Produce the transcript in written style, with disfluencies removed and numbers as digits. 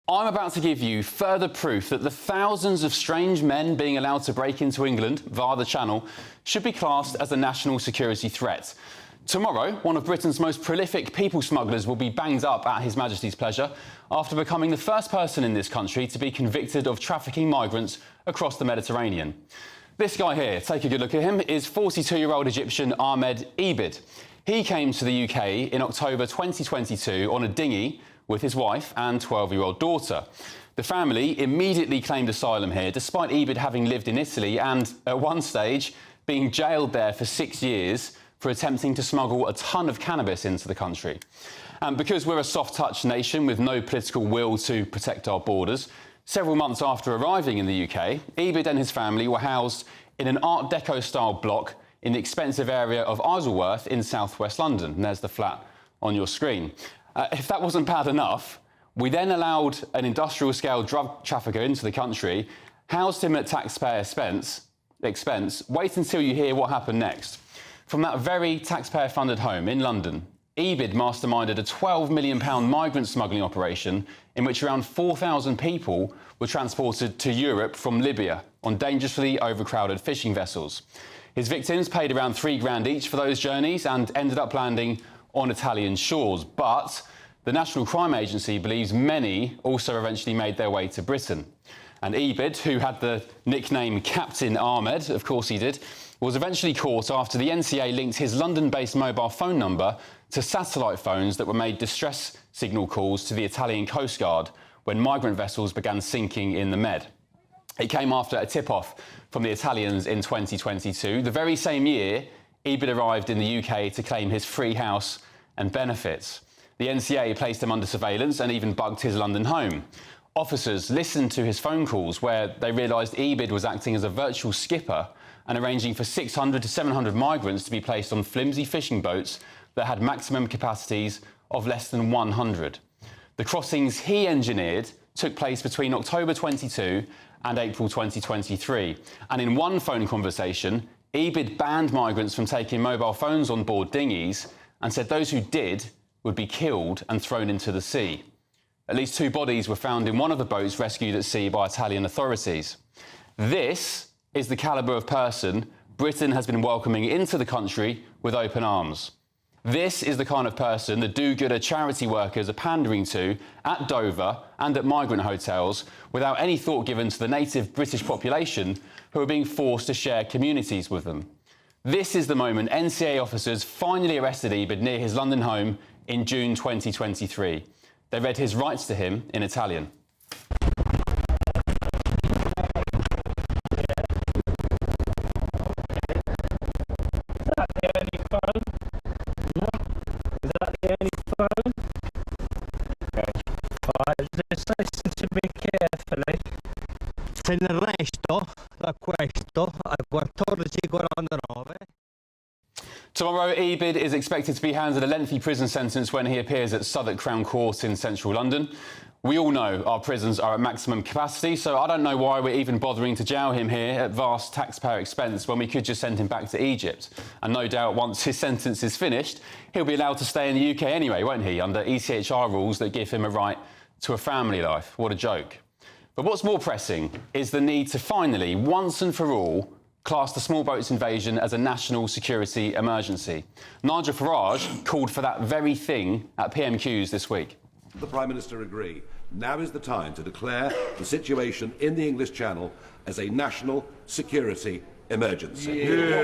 I'm about to give you further proof that the thousands of strange men being allowed to break into England via the Channel should be classed as a national security threat. Tomorrow, one of Britain's most prolific people smugglers will be banged up at His Majesty's pleasure after becoming the first person in this country to be convicted of trafficking migrants across the Mediterranean. This guy here, take a good look at him, is 42-year-old Egyptian Ahmed Ebid. He came to the UK in October 2022 on a dinghy with his wife and 12-year-old daughter. The family immediately claimed asylum here, despite Ebid having lived in Italy and, at one stage, being jailed there for 6 years for attempting to smuggle a ton of cannabis into the country. And because we're a soft-touch nation with no political will to protect our borders, several months after arriving in the UK, Ebid and his family were housed in an Art Deco-style block in the expensive area of Isleworth in south-west London. And there's the flat on your screen. If that wasn't bad enough, we then allowed an industrial-scale drug trafficker into the country, housed him at taxpayer expense. Wait until you hear what happened next. From that very taxpayer-funded home in London, Ebid masterminded a £12 million migrant smuggling operation in which around 4,000 people were transported to Europe from Libya on dangerously overcrowded fishing vessels. His victims paid around £3 each for those journeys and ended up landing on Italian shores. But the National Crime Agency believes many also eventually made their way to Britain. And Ebid, who had the nickname Captain Ahmed, of course he did, was eventually caught after the NCA linked his London-based mobile phone number to satellite phones that were made distress signal calls to the Italian Coast Guard when migrant vessels began sinking in the Med. It came after a tip-off from the Italians in 2022. The very same year, Ebid arrived in the UK to claim his free house and benefits. The NCA placed him under surveillance and even bugged his London home. Officers listened to his phone calls where they realised Ebid was acting as a virtual skipper and arranging for 600 to 700 migrants to be placed on flimsy fishing boats that had maximum capacities of less than 100. The crossings he engineered took place between October 22 and April 2023. And in one phone conversation, Ebid banned migrants from taking mobile phones on board dinghies and said those who did would be killed and thrown into the sea. At least 2 bodies were found in one of the boats rescued at sea by Italian authorities. This is the calibre of person Britain has been welcoming into the country with open arms. This is the kind of person the do-gooder charity workers are pandering to at Dover and at migrant hotels without any thought given to the native British population who are being forced to share communities with them. This is the moment NCA officers finally arrested Ebid near his London home in June 2023. They read his rights to him in Italian. Just listen to me carefully. Se ne arresto da questo a 14:49. Tomorrow, Ebid is expected to be handed a lengthy prison sentence when he appears at Southwark Crown Court in central London. We all know our prisons are at maximum capacity, so I don't know why we're even bothering to jail him here at vast taxpayer expense when we could just send him back to Egypt. And no doubt once his sentence is finished, he'll be allowed to stay in the UK anyway, won't he, under ECHR rules that give him a right to a family life. What a joke. But what's more pressing is the need to finally, once and for all, class the small boats invasion as a national security emergency. Nigel Farage called for that very thing at PMQs this week. The Prime Minister agree. Now is the time to declare the situation in the English Channel as a national security emergency. Yeah.